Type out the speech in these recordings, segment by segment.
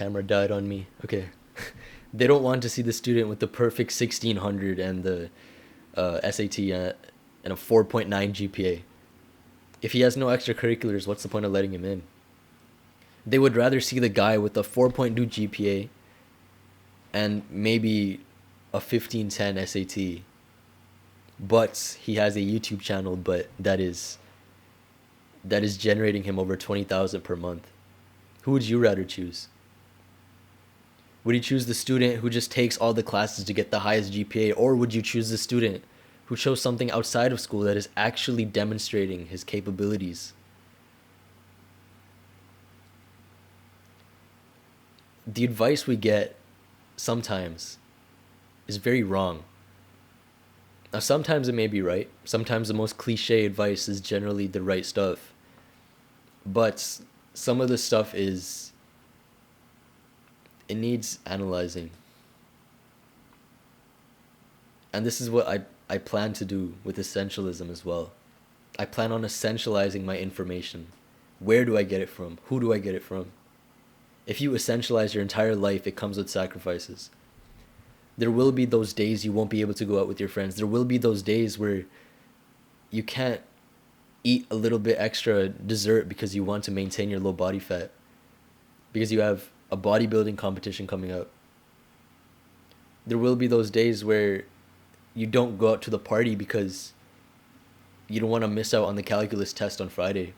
camera died on me. Okay. They don't want to see the student with the perfect 1600 and the SAT and a 4.9 GPA. If he has no extracurriculars, what's the point of letting him in? They would rather see the guy with a 4.2 GPA and maybe a 1510 SAT, but he has a YouTube channel, but that is generating him over 20,000 per month. Who would you rather choose? Would you choose the student who just takes all the classes to get the highest GPA, or would you choose the student who chose something outside of school that is actually demonstrating his capabilities? The advice we get sometimes is very wrong. Now, sometimes it may be right. Sometimes the most cliche advice is generally the right stuff. But some of the stuff it needs analyzing. And this is what I plan to do with essentialism as well. I plan on essentializing my information. Where do I get it from? Who do I get it from? If you essentialize your entire life, it comes with sacrifices. There will be those days you won't be able to go out with your friends. There will be those days where you can't eat a little bit extra dessert because you want to maintain your low body fat, because you have a bodybuilding competition coming up. There will be those days where you don't go out to the party because you don't want to miss out on the calculus test on Friday.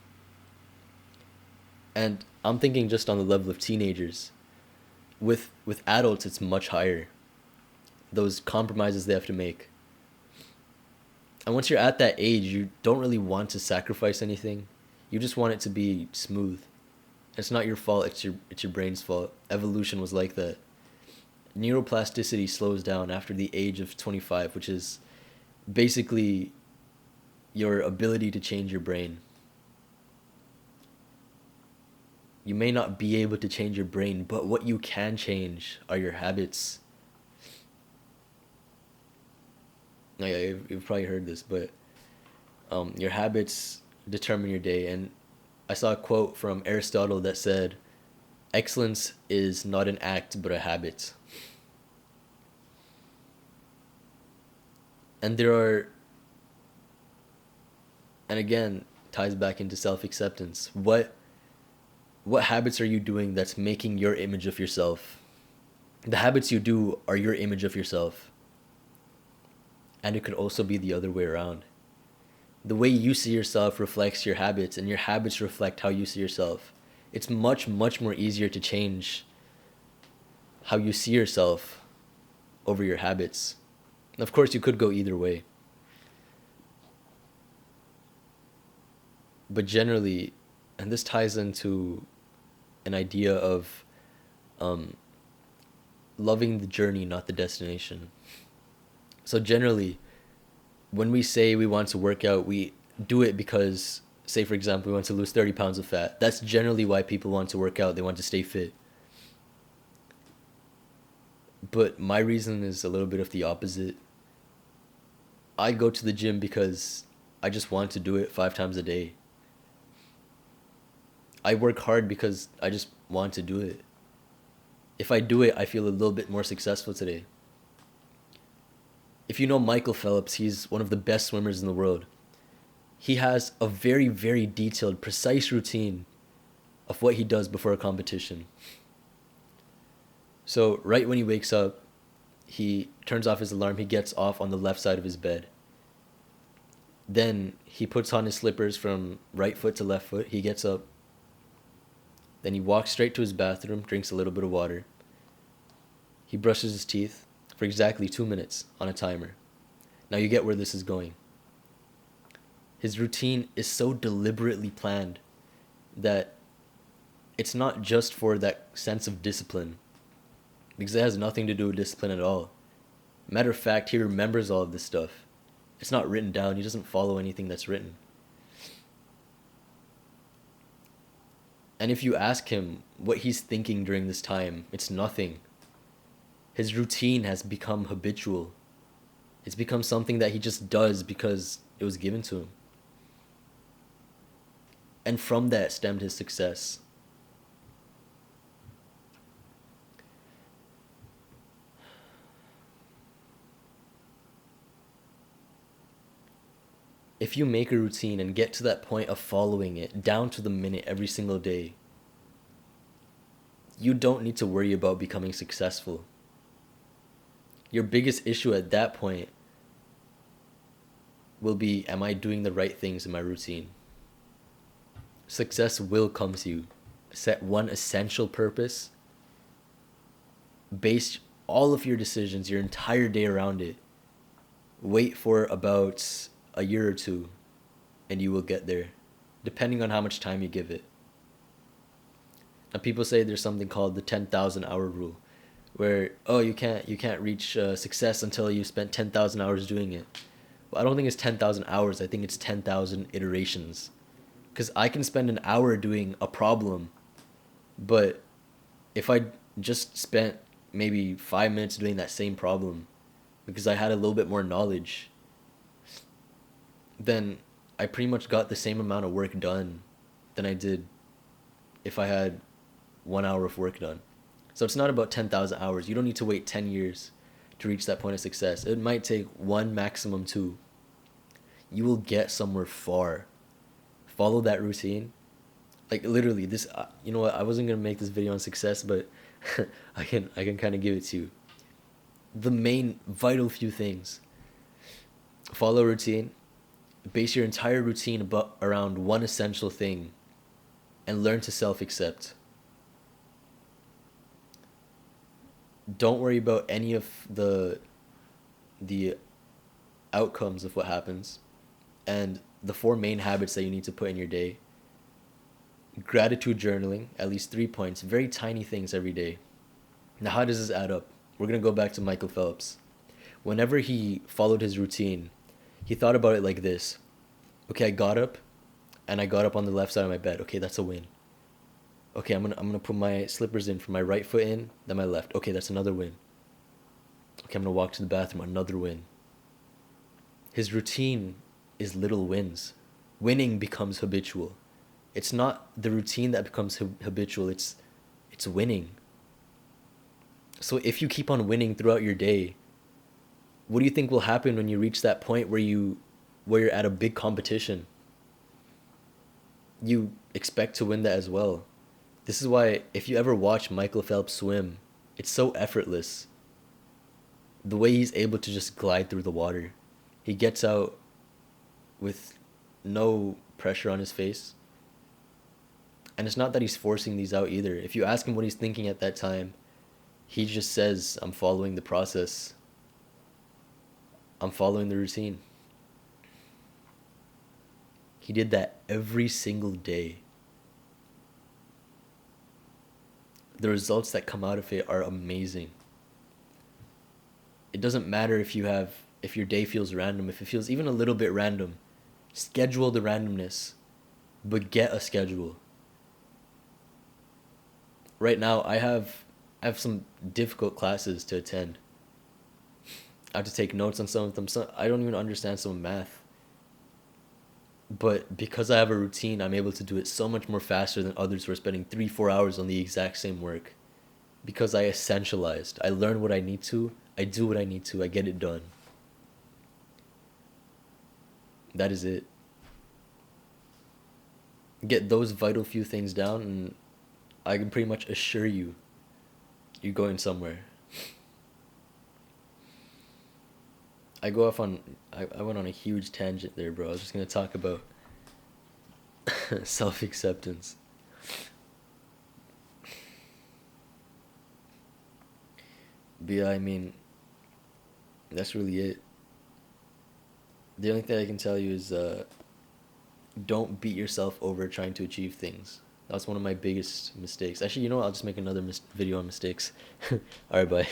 And I'm thinking just on the level of teenagers. With adults, it's much higher. Those compromises they have to make. And once you're at that age, you don't really want to sacrifice anything. You just want it to be smooth. It's not your fault, it's your brain's fault. Evolution was like that. Neuroplasticity slows down after the age of 25, which is basically your ability to change your brain. You may not be able to change your brain, but what you can change are your habits. Oh yeah, you've probably heard this, but your habits determine your day. And I saw a quote from Aristotle that said, "Excellence is not an act, but a habit." And and again, ties back into self-acceptance. What habits are you doing that's making your image of yourself? The habits you do are your image of yourself. And it could also be the other way around. The way you see yourself reflects your habits, and your habits reflect how you see yourself. It's much, much more easier to change how you see yourself over your habits. And of course, you could go either way. But generally, and this ties into an idea of loving the journey, not the destination. So generally, when we say we want to work out, we do it because, say for example, we want to lose 30 pounds of fat. That's generally why people want to work out. They want to stay fit. But my reason is a little bit of the opposite. I go to the gym because I just want to do it 5 times a day. I work hard because I just want to do it. If I do it, I feel a little bit more successful today. If you know Michael Phelps, he's one of the best swimmers in the world. He has a very, very detailed, precise routine of what he does before a competition. So right when he wakes up, he turns off his alarm, he gets off on the left side of his bed. Then he puts on his slippers from right foot to left foot, he gets up. Then he walks straight to his bathroom, drinks a little bit of water. He brushes his teeth for exactly 2 minutes on a timer. Now you get where this is going. His routine is so deliberately planned that it's not just for that sense of discipline, because it has nothing to do with discipline at all. Matter of fact, he remembers all of this stuff. It's not written down. He doesn't follow anything that's written. And if you ask him what he's thinking during this time, it's nothing. His routine has become habitual. It's become something that he just does because it was given to him. And from that stemmed his success. if you make a routine and get to that point of following it down to the minute every single day, you don't need to worry about becoming successful. Your biggest issue at that point will be, am I doing the right things in my routine? Success will come to you. Set one essential purpose. Base all of your decisions, your entire day around it. Wait for about a year or two, and you will get there, depending on how much time you give it. Now, people say there's something called the 10,000 hour rule, where you can't reach success until you spent 10,000 hours doing it. Well, I don't think it's 10,000 hours. I think it's 10,000 iterations, because I can spend an hour doing a problem, but if I just spent maybe 5 minutes doing that same problem, because I had a little bit more knowledge, then I pretty much got the same amount of work done than I did if I had 1 hour of work done. So it's not about 10,000 hours. You don't need to wait 10 years to reach that point of success. It might take one, maximum two. You will get somewhere far. Follow that routine. Like literally this, you know what, I wasn't going to make this video on success, but I can kind of give it to you. The main vital few things. Follow a routine. Base your entire routine around one essential thing, and learn to self-accept. Don't worry about any of the outcomes of what happens. And the 4 main habits that you need to put in your day. Gratitude journaling, at least 3 points, very tiny things every day. Now, how does this add up? We're going to go back to Michael Phelps. Whenever he followed his routine, he thought about it like this. Okay, I got up, and I got up on the left side of my bed. Okay, that's a win. Okay, I'm gonna put my slippers in, from my right foot in, then my left. Okay, that's another win. Okay, I'm gonna walk to the bathroom, another win. His routine is little wins. Winning becomes habitual. It's not the routine that becomes habitual, it's winning. So if you keep on winning throughout your day, what do you think will happen when you reach that point where you're at a big competition? You expect to win that as well. This is why if you ever watch Michael Phelps swim, it's so effortless. The way he's able to just glide through the water. He gets out with no pressure on his face. And it's not that he's forcing these out either. If you ask him what he's thinking at that time, he just says, I'm following the process. I'm following the routine. He did that every single day. The results that come out of it are amazing. It doesn't matter if your day feels random, if it feels even a little bit random. Schedule the randomness, but get a schedule. Right now, I have some difficult classes to attend. I have to take notes on some of them. I don't even understand some math. But because I have a routine, I'm able to do it so much more faster than others who are spending 3-4 hours on the exact same work. Because I essentialized. I learn what I need to. I do what I need to. I get it done. That is it. Get those vital few things down, and I can pretty much assure you, you're going somewhere. I went on a huge tangent there, bro. I was just going to talk about self-acceptance. But yeah, I mean, that's really it. The only thing I can tell you is don't beat yourself over trying to achieve things. That's one of my biggest mistakes. Actually, you know what? I'll just make another video on mistakes. Alright, bye.